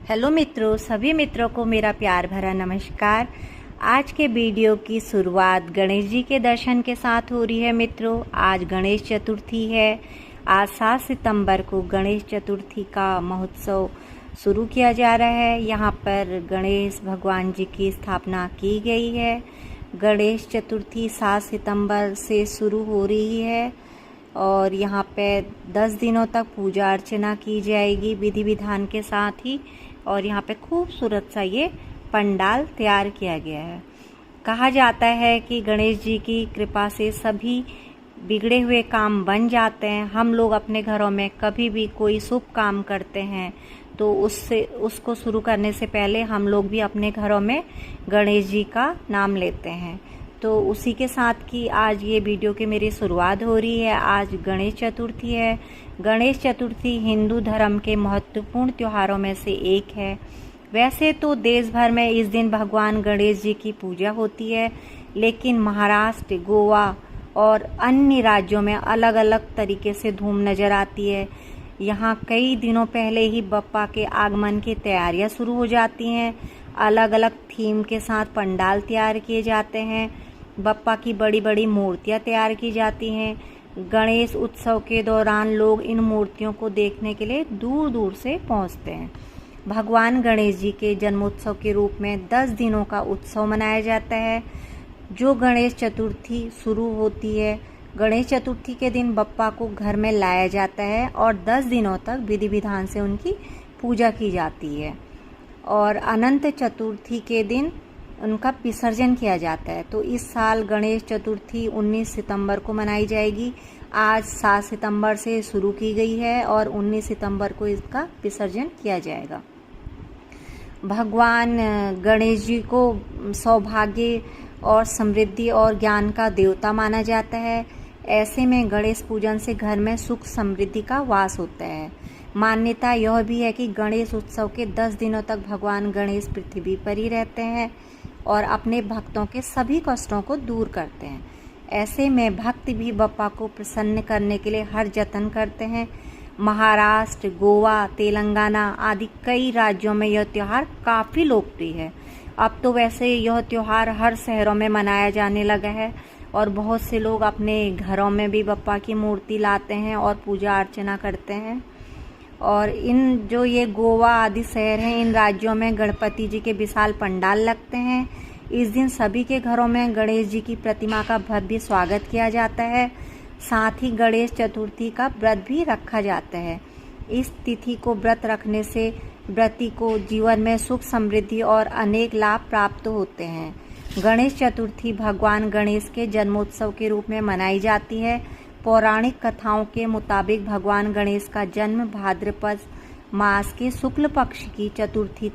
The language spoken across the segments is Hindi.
हेलो मित्रों, सभी मित्रों को मेरा प्यार भरा नमस्कार। आज के वीडियो की शुरुआत गणेश जी के दर्शन के साथ हो रही है। मित्रों, आज गणेश चतुर्थी है। आज 7 सितंबर को गणेश चतुर्थी का महोत्सव शुरू किया जा रहा है। यहाँ पर गणेश भगवान जी की स्थापना की गई है। गणेश चतुर्थी 7 सितंबर से शुरू हो रही है और यहाँ पे 10 दिनों तक पूजा अर्चना की जाएगी विधि विधान के साथ ही। और यहाँ पे खूबसूरत सा ये पंडाल तैयार किया गया है। कहा जाता है कि गणेश जी की कृपा से सभी बिगड़े हुए काम बन जाते हैं। हम लोग अपने घरों में कभी भी कोई शुभ काम करते हैं तो उसको शुरू करने से पहले हम लोग भी अपने घरों में गणेश जी का नाम लेते हैं। तो उसी के साथ की आज ये वीडियो की मेरी शुरुआत हो रही है। आज गणेश चतुर्थी है। गणेश चतुर्थी हिंदू धर्म के महत्वपूर्ण त्योहारों में से एक है। वैसे तो देश भर में इस दिन भगवान गणेश जी की पूजा होती है, लेकिन महाराष्ट्र, गोवा और अन्य राज्यों में अलग अलग तरीके से धूम नज़र आती है। यहाँ कई दिनों पहले ही बप्पा के आगमन की तैयारियाँ शुरू हो जाती हैं। अलग अलग थीम के साथ पंडाल तैयार किए जाते हैं। बप्पा की बड़ी बड़ी मूर्तियाँ तैयार की जाती हैं। गणेश उत्सव के दौरान लोग इन मूर्तियों को देखने के लिए दूर दूर से पहुँचते हैं। भगवान गणेश जी के जन्मोत्सव के रूप में 10 दिनों का उत्सव मनाया जाता है, जो गणेश चतुर्थी शुरू होती है। गणेश चतुर्थी के दिन बप्पा को घर में लाया जाता है और 10 दिनों तक विधि विधान से उनकी पूजा की जाती है और अनंत चतुर्थी के दिन उनका विसर्जन किया जाता है। तो इस साल गणेश चतुर्थी 19 सितंबर को मनाई जाएगी। आज 7 सितंबर से शुरू की गई है और 19 सितंबर को इसका विसर्जन किया जाएगा। भगवान गणेश जी को सौभाग्य और समृद्धि और ज्ञान का देवता माना जाता है। ऐसे में गणेश पूजन से घर में सुख समृद्धि का वास होता है। मान्यता यह भी है कि गणेश उत्सव के 10 दिनों तक भगवान गणेश पृथ्वी पर ही रहते हैं और अपने भक्तों के सभी कष्टों को दूर करते हैं। ऐसे में भक्त भी बप्पा को प्रसन्न करने के लिए हर जतन करते हैं। महाराष्ट्र, गोवा, तेलंगाना आदि कई राज्यों में यह त्यौहार काफ़ी लोकप्रिय है। अब तो वैसे यह त्यौहार हर शहरों में मनाया जाने लगा है और बहुत से लोग अपने घरों में भी बप्पा की मूर्ति लाते हैं और पूजा अर्चना करते हैं। और जो ये गोवा आदि शहर हैं, इन राज्यों में गणपति जी के विशाल पंडाल लगते हैं। इस दिन सभी के घरों में गणेश जी की प्रतिमा का भव्य स्वागत किया जाता है। साथ ही गणेश चतुर्थी का व्रत भी रखा जाता है। इस तिथि को व्रत रखने से व्रती को जीवन में सुख समृद्धि और अनेक लाभ प्राप्त होते हैं। गणेश चतुर्थी भगवान गणेश के जन्मोत्सव के रूप में मनाई जाती है। पौराणिक कथाओं के मुताबिक भगवान गणेश का जन्म भाद्रपद मास के शुक्ल पक्ष की चतुर्थी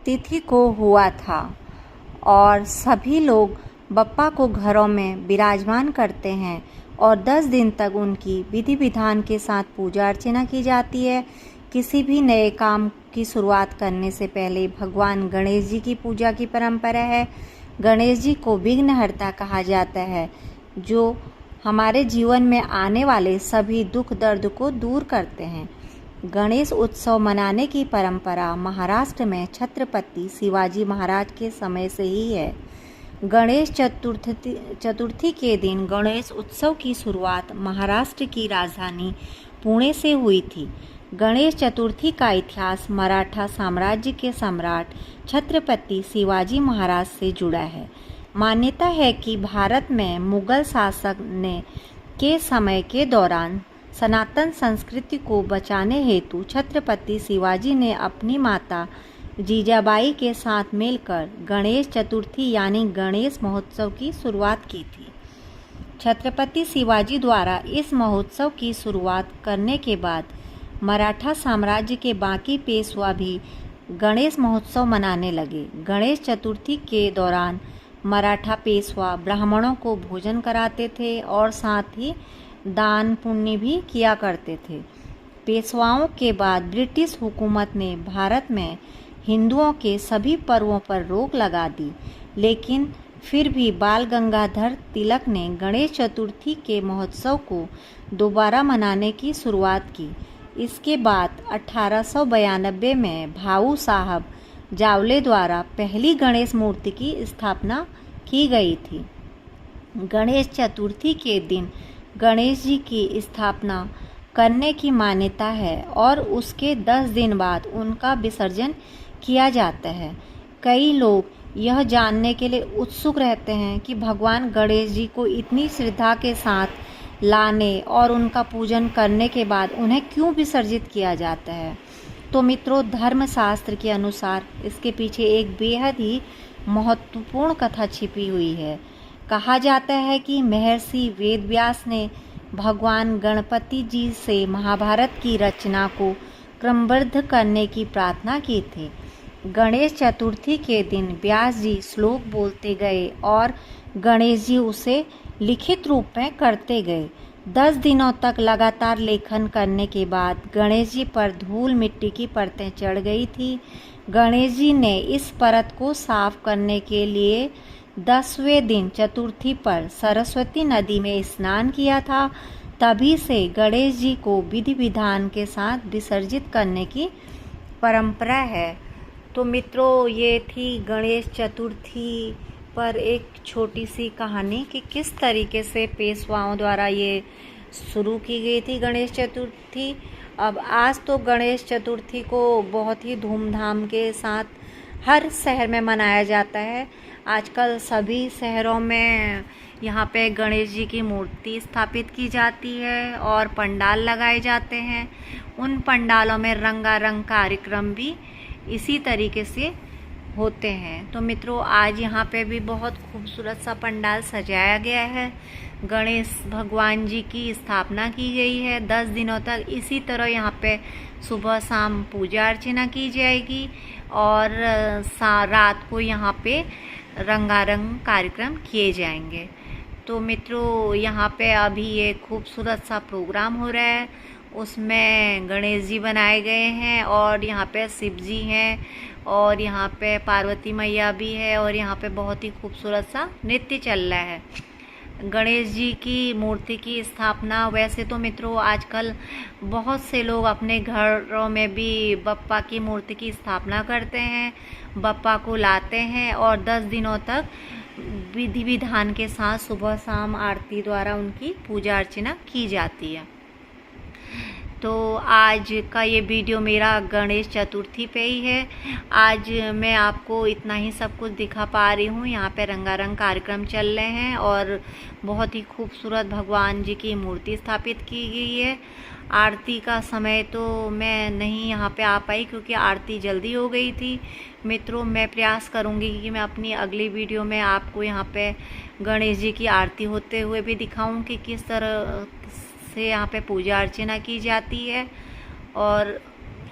तिथि को हुआ था और सभी लोग बप्पा को घरों में विराजमान करते हैं और 10 दिन तक उनकी विधि विधान के साथ पूजा अर्चना की जाती है। किसी भी नए काम की शुरुआत करने से पहले भगवान गणेश जी की पूजा की परंपरा है। गणेश जी को विघ्नहर्ता कहा जाता है, जो हमारे जीवन में आने वाले सभी दुख दर्द को दूर करते हैं। गणेश उत्सव मनाने की परंपरा महाराष्ट्र में छत्रपति शिवाजी महाराज के समय से ही है। गणेश चतुर्थी के दिन गणेश उत्सव की शुरुआत महाराष्ट्र की राजधानी पुणे से हुई थी। गणेश चतुर्थी का इतिहास मराठा साम्राज्य के सम्राट छत्रपति शिवाजी महाराज से जुड़ा है। मान्यता है कि भारत में मुगल शासक के समय के दौरान सनातन संस्कृति को बचाने हेतु छत्रपति शिवाजी ने अपनी माता जीजाबाई के साथ मिलकर गणेश चतुर्थी यानी गणेश महोत्सव की शुरुआत की थी। छत्रपति शिवाजी द्वारा इस महोत्सव की शुरुआत करने के बाद मराठा साम्राज्य के बाकी पेशवा भी गणेश महोत्सव मनाने लगे। गणेश चतुर्थी के दौरान मराठा पेशवा ब्राह्मणों को भोजन कराते थे और साथ ही दान पुण्य भी किया करते थे। पेशवाओं के बाद ब्रिटिश हुकूमत ने भारत में हिंदुओं के सभी पर्वों पर रोक लगा दी, लेकिन फिर भी बाल गंगाधर तिलक ने गणेश चतुर्थी के महोत्सव को दोबारा मनाने की शुरुआत की। इसके बाद 1892 में भाऊ साहब जावले द्वारा पहली गणेश मूर्ति की स्थापना की गई थी। गणेश चतुर्थी के दिन गणेश जी की स्थापना करने की मान्यता है और उसके 10 दिन बाद उनका विसर्जन किया जाता है। कई लोग यह जानने के लिए उत्सुक रहते हैं कि भगवान गणेश जी को इतनी श्रद्धा के साथ लाने और उनका पूजन करने के बाद उन्हें क्यों विसर्जित किया जाता है। तो मित्रों, धर्मशास्त्र के अनुसार इसके पीछे एक बेहद ही महत्वपूर्ण कथा छिपी हुई है। कहा जाता है कि महर्षि वेदव्यास ने भगवान गणपति जी से महाभारत की रचना को क्रमबद्ध करने की प्रार्थना की थी। गणेश चतुर्थी के दिन व्यास जी श्लोक बोलते गए और गणेश जी उसे लिखित रूप में करते गए। 10 दिनों तक लगातार लेखन करने के बाद गणेश जी पर धूल मिट्टी की परतें चढ़ गई थी। गणेश जी ने इस परत को साफ करने के लिए 10वें दिन चतुर्थी पर सरस्वती नदी में स्नान किया था। तभी से गणेश जी को विधि विधान के साथ विसर्जित करने की परंपरा है। तो मित्रों, ये थी गणेश चतुर्थी पर एक छोटी सी कहानी कि किस तरीके से पेशवाओं द्वारा ये शुरू की गई थी गणेश चतुर्थी। अब आज तो गणेश चतुर्थी को बहुत ही धूमधाम के साथ हर शहर में मनाया जाता है। आजकल सभी शहरों में यहाँ पे गणेश जी की मूर्ति स्थापित की जाती है और पंडाल लगाए जाते हैं। उन पंडालों में रंगारंग कार्यक्रम भी इसी तरीके से होते हैं। तो मित्रों, आज यहाँ पे भी बहुत खूबसूरत सा पंडाल सजाया गया है। गणेश भगवान जी की स्थापना की गई है। 10 दिनों तक इसी तरह यहाँ पे सुबह शाम पूजा अर्चना की जाएगी और रात को यहाँ पे रंगारंग कार्यक्रम किए जाएंगे। तो मित्रों, यहाँ पे अभी ये खूबसूरत सा प्रोग्राम हो रहा है। उसमें गणेश जी बनाए गए हैं और यहाँ पे शिव जी हैं और यहाँ पे पार्वती मैया भी है और यहाँ पे बहुत ही खूबसूरत सा नृत्य चल रहा है। गणेश जी की मूर्ति की स्थापना, वैसे तो मित्रों आजकल बहुत से लोग अपने घरों में भी बप्पा की मूर्ति की स्थापना करते हैं, बप्पा को लाते हैं और 10 दिनों तक विधि विधान के साथ सुबह शाम आरती द्वारा उनकी पूजा अर्चना की जाती है। तो आज का ये वीडियो मेरा गणेश चतुर्थी पे ही है। आज मैं आपको इतना ही सब कुछ दिखा पा रही हूँ। यहाँ पे रंगारंग कार्यक्रम चल रहे हैं और बहुत ही खूबसूरत भगवान जी की मूर्ति स्थापित की गई है। आरती का समय तो मैं नहीं यहाँ पे आ पाई क्योंकि आरती जल्दी हो गई थी। मित्रों, मैं प्रयास करूँगी कि मैं अपनी अगली वीडियो में आपको यहाँ पे गणेश जी की आरती होते हुए भी दिखाऊँ कि किस तरह से यहाँ पे पूजा अर्चना की जाती है। और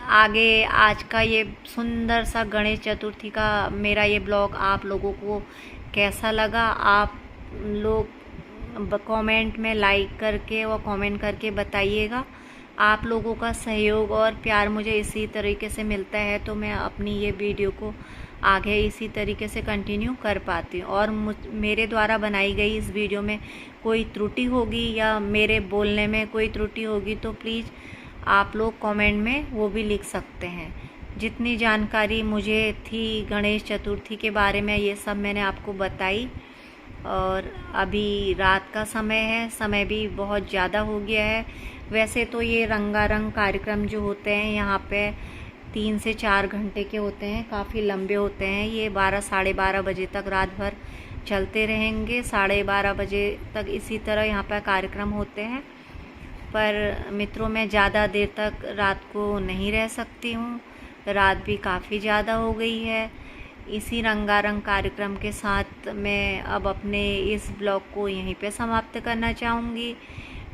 आगे आज का ये सुंदर सा गणेश चतुर्थी का मेरा ये ब्लॉग आप लोगों को कैसा लगा, आप लोग कमेंट में लाइक करके और कमेंट करके बताइएगा। आप लोगों का सहयोग और प्यार मुझे इसी तरीके से मिलता है तो मैं अपनी ये वीडियो को आगे इसी तरीके से कंटिन्यू कर पाती हूँ। और मेरे द्वारा बनाई गई इस वीडियो में कोई त्रुटि होगी या मेरे बोलने में कोई त्रुटि होगी तो प्लीज़ आप लोग कमेंट में वो भी लिख सकते हैं। जितनी जानकारी मुझे थी गणेश चतुर्थी के बारे में ये सब मैंने आपको बताई। और अभी रात का समय है, समय भी बहुत ज़्यादा हो गया है। वैसे तो ये रंगारंग कार्यक्रम जो होते हैं यहाँ पे 3 से 4 घंटे के होते हैं, काफ़ी लंबे होते हैं। ये 12 साढ़े 12 बजे तक रात भर चलते रहेंगे। 12:30 बजे तक इसी तरह यहाँ पर कार्यक्रम होते हैं। पर मित्रों, मैं ज़्यादा देर तक रात को नहीं रह सकती हूँ, रात भी काफ़ी ज़्यादा हो गई है। इसी रंगारंग कार्यक्रम के साथ मैं अब अपने इस ब्लॉग को यहीं पे समाप्त करना चाहूँगी।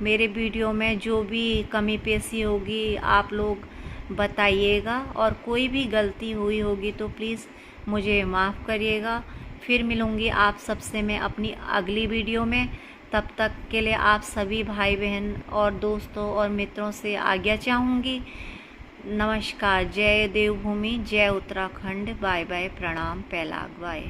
मेरे वीडियो में जो भी कमी पेशी होगी आप लोग बताइएगा और कोई भी गलती हुई होगी तो प्लीज़ मुझे माफ़ करिएगा। फिर मिलूँगी आप सबसे मैं अपनी अगली वीडियो में। तब तक के लिए आप सभी भाई बहन और दोस्तों और मित्रों से आज्ञा चाहूँगी। नमस्कार। जय देवभूमि, जय उत्तराखंड। बाय बाय, प्रणाम, पैलाग, बाय।